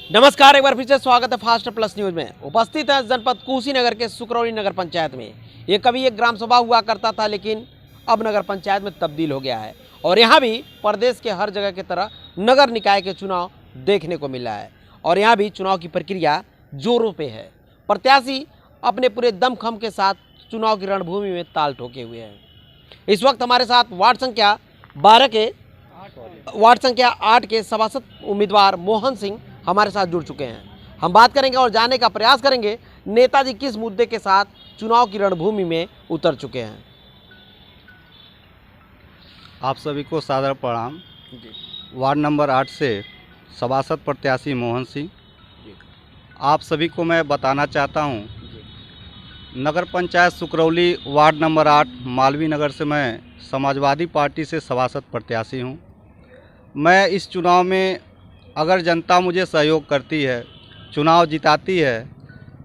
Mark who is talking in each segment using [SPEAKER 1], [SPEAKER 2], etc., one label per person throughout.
[SPEAKER 1] नमस्कार, एक बार फिर से स्वागत है फास्ट प्लस न्यूज में। उपस्थित है जनपद कुशीनगर के सुकरौली नगर पंचायत में। ये कभी एक ग्राम सभा हुआ करता था, लेकिन अब नगर पंचायत में तब्दील हो गया है और यहाँ भी प्रदेश के हर जगह की तरह नगर निकाय के चुनाव देखने को मिला है और यहाँ भी चुनाव की प्रक्रिया जोरों पे है। प्रत्याशी अपने पूरे दमखम के साथ चुनाव की रणभूमि में ताल ठोके हुए हैं। इस वक्त हमारे साथ वार्ड संख्या 8 के सभासद उम्मीदवार मोहन सिंह हमारे साथ जुड़ चुके हैं। हम बात करेंगे और जानने का प्रयास करेंगे नेताजी किस मुद्दे के साथ चुनाव की रणभूमि में उतर चुके हैं।
[SPEAKER 2] आप सभी को सादर प्रणाम। वार्ड नंबर 8 से सभासद प्रत्याशी मोहन सिंह। आप सभी को मैं बताना चाहता हूं, नगर पंचायत सुकरौली वार्ड नंबर 8 मालवीय नगर से मैं समाजवादी पार्टी से सभासद प्रत्याशी हूं। मैं इस चुनाव में अगर जनता मुझे सहयोग करती है, चुनाव जिताती है,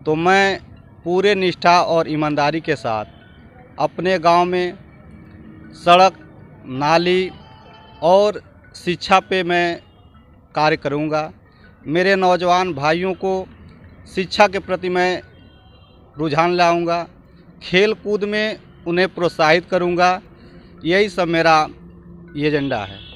[SPEAKER 2] तो मैं पूरे निष्ठा और ईमानदारी के साथ अपने गांव में सड़क, नाली और शिक्षा पे मैं कार्य करूंगा। मेरे नौजवान भाइयों को शिक्षा के प्रति मैं रुझान लाऊंगा, खेल कूद में उन्हें प्रोत्साहित करूंगा। यही सब मेरा एजेंडा है।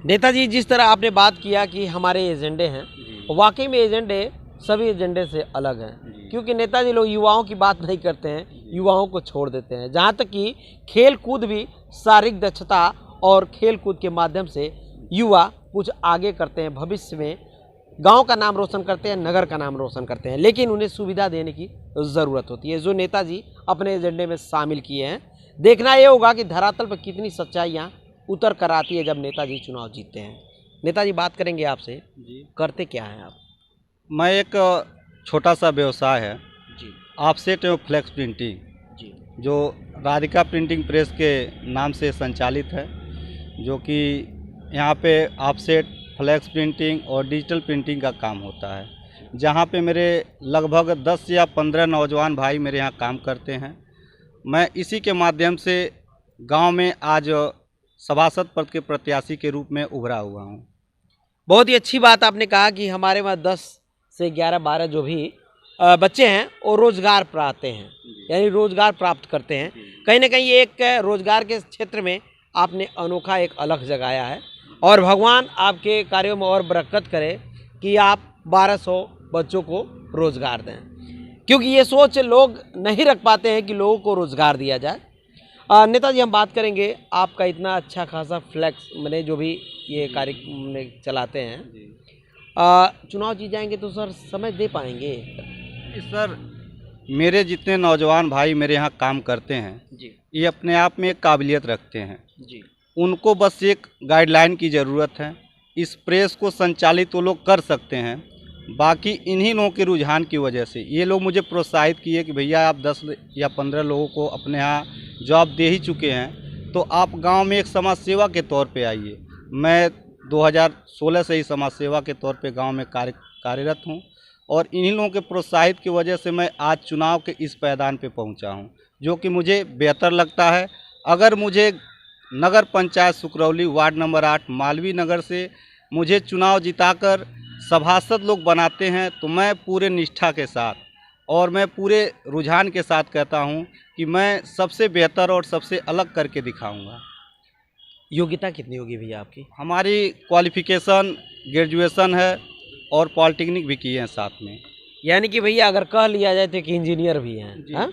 [SPEAKER 1] नेताजी, जिस तरह आपने बात किया कि हमारे एजेंडे हैं, वाकई में एजेंडे सभी एजेंडे से अलग हैं, क्योंकि नेताजी लोग युवाओं की बात नहीं करते हैं, युवाओं को छोड़ देते हैं। जहाँ तक कि खेल कूद भी शारीरिक दक्षता और खेल कूद के माध्यम से युवा कुछ आगे करते हैं, भविष्य में गांव का नाम रोशन करते हैं, नगर का नाम रोशन करते हैं, लेकिन उन्हें सुविधा देने की ज़रूरत होती है, जो नेताजी अपने एजेंडे में शामिल किए हैं। देखना ये होगा कि धरातल पर कितनी सच्चाइयाँ उतर कर आती है जब नेताजी चुनाव जीतते हैं। नेताजी, बात करेंगे आपसे जी, करते क्या हैं आप?
[SPEAKER 2] मैं एक छोटा सा व्यवसाय है
[SPEAKER 1] जी,
[SPEAKER 2] ऑफसेट एवं फ्लैक्स प्रिंटिंग
[SPEAKER 1] जी,
[SPEAKER 2] जो राधिका प्रिंटिंग प्रेस के नाम से संचालित है, जो कि यहाँ पे ऑफसेट, फ्लैक्स प्रिंटिंग और डिजिटल प्रिंटिंग का काम होता है, जहाँ पे मेरे लगभग 10 या 15 नौजवान भाई मेरे यहाँ काम करते हैं। मैं इसी के माध्यम से गांव में आज सभासद पद के प्रत्याशी के रूप में उभरा हुआ हूँ।
[SPEAKER 1] बहुत ही अच्छी बात आपने कहा कि हमारे वहाँ 10 से 11-12 जो भी बच्चे हैं वो रोजगार पाते हैं, यानी रोजगार प्राप्त करते हैं। कहीं ना कहीं एक रोजगार के क्षेत्र में आपने अनोखा एक अलग जगाया है और भगवान आपके कार्यों में और बरकत करे कि आप 1200 बच्चों को रोजगार दें, क्योंकि ये सोच लोग नहीं रख पाते हैं कि लोगों को रोजगार दिया जाए। नेताजी, हम बात करेंगे आपका इतना अच्छा खासा फ्लैक्स मैंने जो भी ये कार्य चलाते हैं, चुनाव जीत जाएंगे तो सर समय दे पाएंगे?
[SPEAKER 2] सर, मेरे जितने नौजवान भाई मेरे यहाँ काम करते हैं
[SPEAKER 1] जी,
[SPEAKER 2] ये अपने आप में एक काबिलियत रखते हैं
[SPEAKER 1] जी,
[SPEAKER 2] उनको बस एक गाइडलाइन की ज़रूरत है। इस प्रेस को संचालित वो लोग कर सकते हैं। बाकी इन्हीं लोगों के रुझान की वजह से ये लोग मुझे प्रोत्साहित किए कि भैया आप 10 या 15 लोगों को अपने यहाँ जॉब दे ही चुके हैं, तो आप गांव में एक समाज सेवा के तौर पे आइए। मैं 2016 से ही समाज सेवा के तौर पे गांव में कार्यरत हूं और इन्हीं लोगों के प्रोत्साहित की वजह से मैं आज चुनाव के इस पैदान पे पहुंचा हूं, जो कि मुझे बेहतर लगता है। अगर मुझे नगर पंचायत सुकरौली वार्ड नंबर 8 मालवीय नगर से मुझे चुनाव जिताकर सभासद लोग बनाते हैं, तो मैं पूरे निष्ठा के साथ और मैं पूरे रुझान के साथ कहता हूं कि मैं सबसे बेहतर और सबसे अलग करके दिखाऊंगा।
[SPEAKER 1] योग्यता कितनी होगी भैया आपकी?
[SPEAKER 2] हमारी क्वालिफिकेशन ग्रेजुएशन है और पॉलिटेक्निक भी किए हैं साथ में।
[SPEAKER 1] यानी कि भैया अगर कह लिया जाए तो एक इंजीनियर भी हैं। हाँ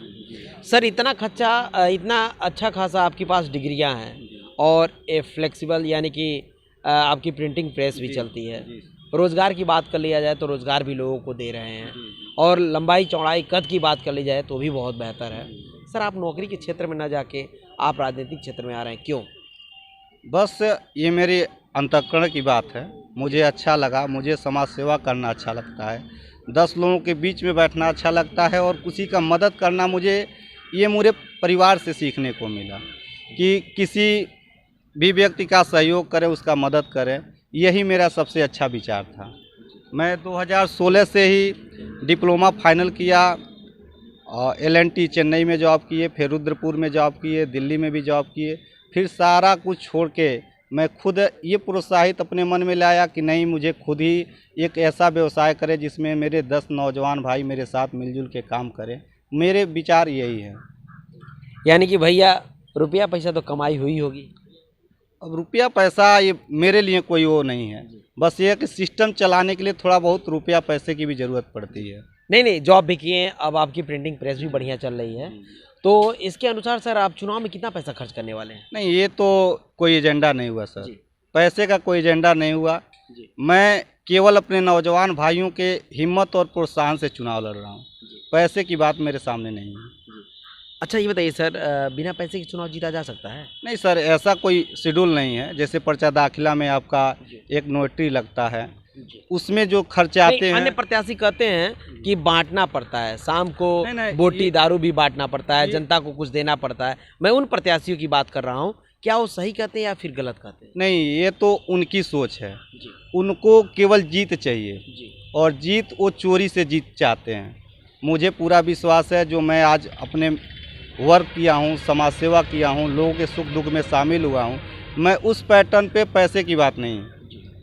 [SPEAKER 1] सर, इतना अच्छा खासा आपके पास डिग्रियां हैं और ए फ्लेक्सिबल यानी कि आपकी प्रिंटिंग प्रेस भी चलती है। रोज़गार की बात कर लिया जाए तो रोज़गार भी लोगों को दे रहे हैं और लंबाई चौड़ाई कद की बात कर ली जाए तो भी बहुत बेहतर है। सर, आप नौकरी के क्षेत्र में न जाके आप राजनीतिक क्षेत्र में आ रहे हैं, क्यों?
[SPEAKER 2] बस ये मेरी अंतःकरण की बात है। मुझे अच्छा लगा, मुझे समाज सेवा करना अच्छा लगता है, 10 लोगों के बीच में बैठना अच्छा लगता है और किसी का मदद करना ये मेरे परिवार से सीखने को मिला कि किसी भी व्यक्ति का सहयोग करें, उसका मदद करें। यही मेरा सबसे अच्छा विचार था। मैं 2016 से ही डिप्लोमा फाइनल किया और LNT चेन्नई में जॉब किए, फिर रुद्रपुर में जॉब किए, दिल्ली में भी जॉब किए, फिर सारा कुछ छोड़ के मैं खुद ये प्रोत्साहित अपने मन में लाया कि नहीं, मुझे खुद ही एक ऐसा व्यवसाय करे जिसमें मेरे 10 नौजवान भाई मेरे साथ मिलजुल के काम करें। मेरे विचार यही है।
[SPEAKER 1] यानी कि भैया रुपया पैसा तो कमाई हुई होगी।
[SPEAKER 2] अब रुपया पैसा ये मेरे लिए कोई वो नहीं है, बस ये कि सिस्टम चलाने के लिए थोड़ा बहुत रुपया पैसे की भी ज़रूरत पड़ती है।
[SPEAKER 1] नहीं, जॉब भी किए हैं, अब आपकी प्रिंटिंग प्रेस भी बढ़िया चल रही है, तो इसके अनुसार सर आप चुनाव में कितना पैसा खर्च करने वाले हैं?
[SPEAKER 2] नहीं, ये तो कोई एजेंडा नहीं हुआ सर, पैसे का कोई एजेंडा नहीं हुआ। मैं केवल अपने नौजवान भाइयों के हिम्मत और प्रोत्साहन से चुनाव लड़ रहा हूँ, पैसे की बात मेरे सामने नहीं है।
[SPEAKER 1] अच्छा ये बताइए सर, बिना पैसे के चुनाव जीता जा सकता है?
[SPEAKER 2] नहीं सर, ऐसा कोई शेड्यूल नहीं है। जैसे पर्चा दाखिला में आपका एक नोटरी लगता है, उसमें जो खर्चे आते हैं।
[SPEAKER 1] अन्य प्रत्याशी कहते हैं कि बांटना पड़ता है, शाम को
[SPEAKER 2] नहीं,
[SPEAKER 1] बोटी दारू भी बांटना पड़ता है, जनता को कुछ देना पड़ता है। मैं उन प्रत्याशियों की बात कर रहा हूँ, क्या वो सही कहते हैं या फिर गलत कहते हैं?
[SPEAKER 2] नहीं, ये तो उनकी सोच है। उनको केवल जीत चाहिए और जीत वो चोरी से जीत चाहते हैं। मुझे पूरा विश्वास है, जो मैं आज अपने वर्क किया हूँ, समाज सेवा किया हूँ, लोगों के सुख दुख में शामिल हुआ हूँ, मैं उस पैटर्न पे पैसे की बात नहीं,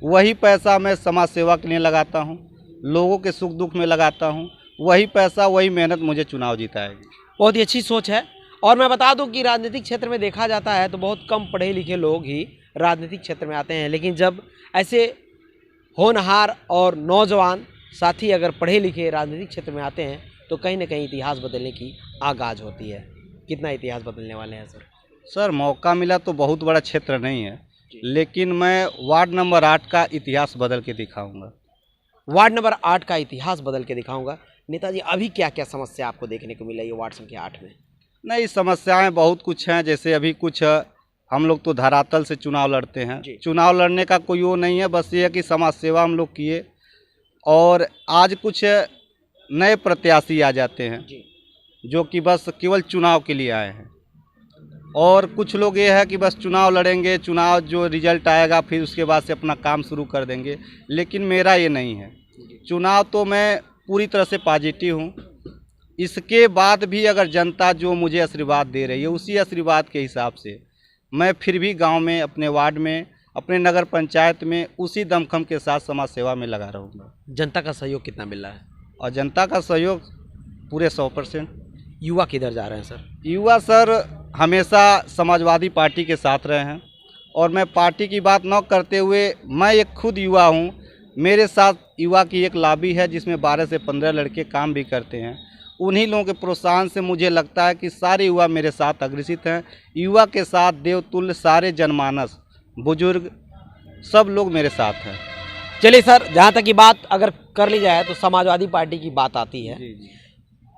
[SPEAKER 2] वही पैसा मैं समाज सेवा के लिए लगाता हूँ, लोगों के सुख दुख में लगाता हूँ, वही पैसा वही मेहनत मुझे चुनाव जिताएगी।
[SPEAKER 1] बहुत ही अच्छी सोच है। और मैं बता दूं कि राजनीतिक क्षेत्र में देखा जाता है तो बहुत कम पढ़े लिखे लोग ही राजनीतिक क्षेत्र में आते हैं, लेकिन जब ऐसे होनहार और नौजवान साथी अगर पढ़े लिखे राजनीतिक क्षेत्र में आते हैं तो कहीं ना कहीं इतिहास बदलने की आगाज होती है। कितना इतिहास बदलने वाले हैं सर?
[SPEAKER 2] सर मौका मिला तो बहुत बड़ा क्षेत्र नहीं है, लेकिन मैं वार्ड नंबर 8 का इतिहास बदल के दिखाऊंगा।
[SPEAKER 1] वार्ड नंबर 8 का इतिहास बदल के दिखाऊंगा। नेताजी अभी क्या क्या समस्या आपको देखने को मिला ये वार्ड संख्या 8 में?
[SPEAKER 2] नहीं, समस्याएं बहुत कुछ हैं। जैसे अभी कुछ हम लोग तो धरातल से चुनाव लड़ते हैं, चुनाव लड़ने का कोई वो नहीं है, बस ये है कि समाज सेवा हम लोग किए। और आज कुछ नए प्रत्याशी आ जाते हैं जो कि बस केवल चुनाव के लिए आए हैं, और कुछ लोग ये है कि बस चुनाव लड़ेंगे, चुनाव जो रिजल्ट आएगा फिर उसके बाद से अपना काम शुरू कर देंगे। लेकिन मेरा ये नहीं है। चुनाव तो मैं पूरी तरह से पॉजिटिव हूँ। इसके बाद भी अगर जनता जो मुझे आशीर्वाद दे रही है, उसी आशीर्वाद के हिसाब से मैं फिर भी गांव में, अपने वार्ड में, अपने नगर पंचायत में उसी दमखम के साथ समाज सेवा में लगा रहूँगा।
[SPEAKER 1] जनता का सहयोग कितना मिल रहा है?
[SPEAKER 2] और जनता का सहयोग पूरे 100%।
[SPEAKER 1] युवा किधर जा रहे हैं सर?
[SPEAKER 2] युवा सर हमेशा समाजवादी पार्टी के साथ रहे हैं, और मैं पार्टी की बात न करते हुए, मैं एक खुद युवा हूँ। मेरे साथ युवा की एक लॉबी है जिसमें 12 से 15 लड़के काम भी करते हैं। उन्हीं लोगों के प्रोत्साहन से मुझे लगता है कि सारे युवा मेरे साथ अग्रसित हैं। युवा के साथ देवतुल्य सारे जनमानस, बुजुर्ग, सब लोग मेरे साथ हैं।
[SPEAKER 1] चलिए सर, जहाँ तक की बात अगर कर ली जाए तो समाजवादी पार्टी की बात आती है।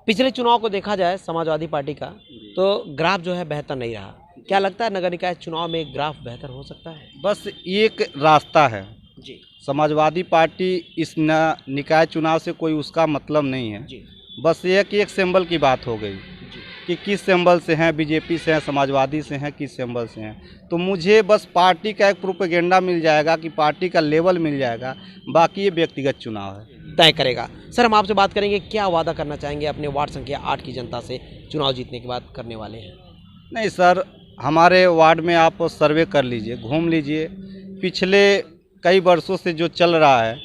[SPEAKER 1] पिछले चुनाव को देखा जाए समाजवादी पार्टी का, तो ग्राफ जो है बेहतर नहीं रहा। क्या लगता है नगर निकाय चुनाव में ग्राफ बेहतर हो सकता है?
[SPEAKER 2] बस एक रास्ता है
[SPEAKER 1] जी।
[SPEAKER 2] समाजवादी पार्टी इस निकाय चुनाव से कोई उसका मतलब नहीं है
[SPEAKER 1] जी।
[SPEAKER 2] बस ये कि एक सिंबल की बात हो गई कि किस सिंबल से हैं, बीजेपी से हैं, समाजवादी से हैं, किस सिंबल से हैं। तो मुझे बस पार्टी का एक प्रोपेगेंडा मिल जाएगा कि पार्टी का लेवल मिल जाएगा, बाकी ये व्यक्तिगत चुनाव है,
[SPEAKER 1] तय करेगा। सर हम आपसे बात करेंगे, क्या वादा करना चाहेंगे अपने वार्ड संख्या 8 की जनता से चुनाव जीतने के बाद करने वाले हैं?
[SPEAKER 2] नहीं सर, हमारे वार्ड में आप सर्वे कर लीजिए, घूम लीजिए। पिछले कई वर्षों से जो चल रहा है,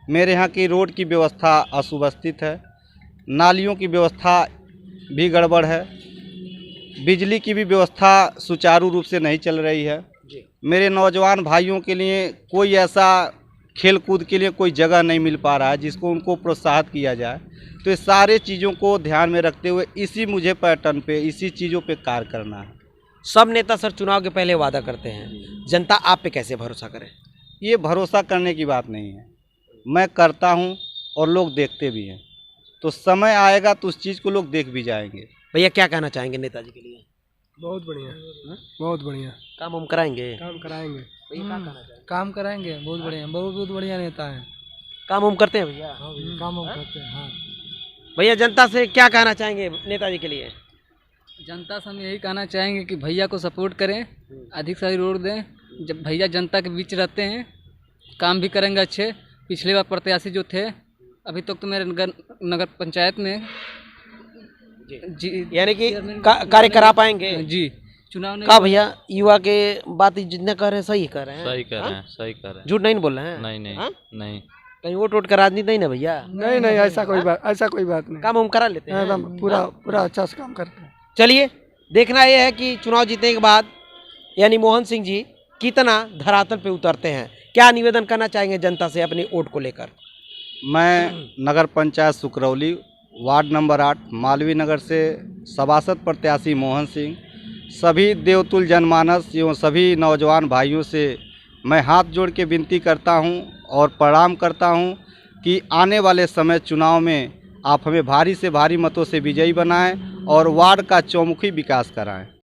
[SPEAKER 2] मेरे यहाँ की रोड की व्यवस्था असुव्यवस्थित है, नालियों की व्यवस्था भी गड़बड़ है, बिजली की भी व्यवस्था सुचारू रूप से नहीं चल रही है। मेरे नौजवान भाइयों के लिए कोई ऐसा खेल कूद के लिए कोई जगह नहीं मिल पा रहा है जिसको उनको प्रोत्साहित किया जाए। तो ये सारे चीज़ों को ध्यान में रखते हुए इसी मुझे पैटर्न पे, इसी चीज़ों पे कार्य करना है।
[SPEAKER 1] सब नेता सर चुनाव के पहले वादा करते हैं, जनता आप पे कैसे भरोसा करे?
[SPEAKER 2] ये भरोसा करने की बात नहीं है, मैं करता हूँ और लोग देखते भी हैं। तो समय आएगा तो उस चीज़ को लोग देख भी जाएंगे।
[SPEAKER 1] भैया क्या कहना चाहेंगे नेताजी के लिए?
[SPEAKER 3] बहुत बढ़िया, बहुत बढ़िया
[SPEAKER 1] काम हम कराएंगे।
[SPEAKER 3] काम कराएंगे।
[SPEAKER 1] भैया क्या कहना चाहेंगे?
[SPEAKER 3] काम कराएंगे, बहुत बढ़िया, बहुत बढ़िया नेता है।
[SPEAKER 1] काम हम करते हैं भैया?
[SPEAKER 3] काम हम करते हैं। हाँ
[SPEAKER 1] भैया जनता से क्या कहना चाहेंगे नेताजी के लिए?
[SPEAKER 4] जनता से हम यही कहना चाहेंगे कि भैया को सपोर्ट करें, अधिक सारी रोड दें। जब भैया जनता के बीच रहते हैं, काम भी करेंगे अच्छे। पिछले बार प्रत्याशी जो थे, अभी तक तो मेरे नगर पंचायत में
[SPEAKER 1] जी, यानी कि कार्य करा पाएंगे
[SPEAKER 4] जी, चुनाव नहीं
[SPEAKER 1] का भैया युवा के बात जितने कह रहे हैं सही कह रहे हैं,
[SPEAKER 5] सही कर
[SPEAKER 1] हाँ?
[SPEAKER 5] रहे हैं, सही कर रहे हैं।
[SPEAKER 1] झूठ नहीं बोल रहे हैं?
[SPEAKER 5] नहीं नहीं
[SPEAKER 1] हाँ?
[SPEAKER 5] नहीं।
[SPEAKER 1] कहीं वोट वोट का राजनीति नहीं ना भैया?
[SPEAKER 3] नहीं नहीं ऐसा कोई बात नहीं।
[SPEAKER 1] काम हम करा लेते हैं
[SPEAKER 3] एकदम पूरा अच्छा से काम करते हैं।
[SPEAKER 1] चलिए देखना यह है कि चुनाव जीतने के बाद यानी मोहन सिंह जी कितना धरातल पे उतरते हैं। क्या निवेदन करना चाहेंगे जनता से अपनी वोट को लेकर?
[SPEAKER 2] मैं नगर पंचायत सुकरौली वार्ड नंबर 8 मालवीय नगर से सभासद प्रत्याशी मोहन सिंह सभी देवतुल जनमानस एवं सभी नौजवान भाइयों से मैं हाथ जोड़ के विनती करता हूं और प्रणाम करता हूं कि आने वाले समय चुनाव में आप हमें भारी से भारी मतों से विजयी बनाएं और वार्ड का चौमुखी विकास कराएं।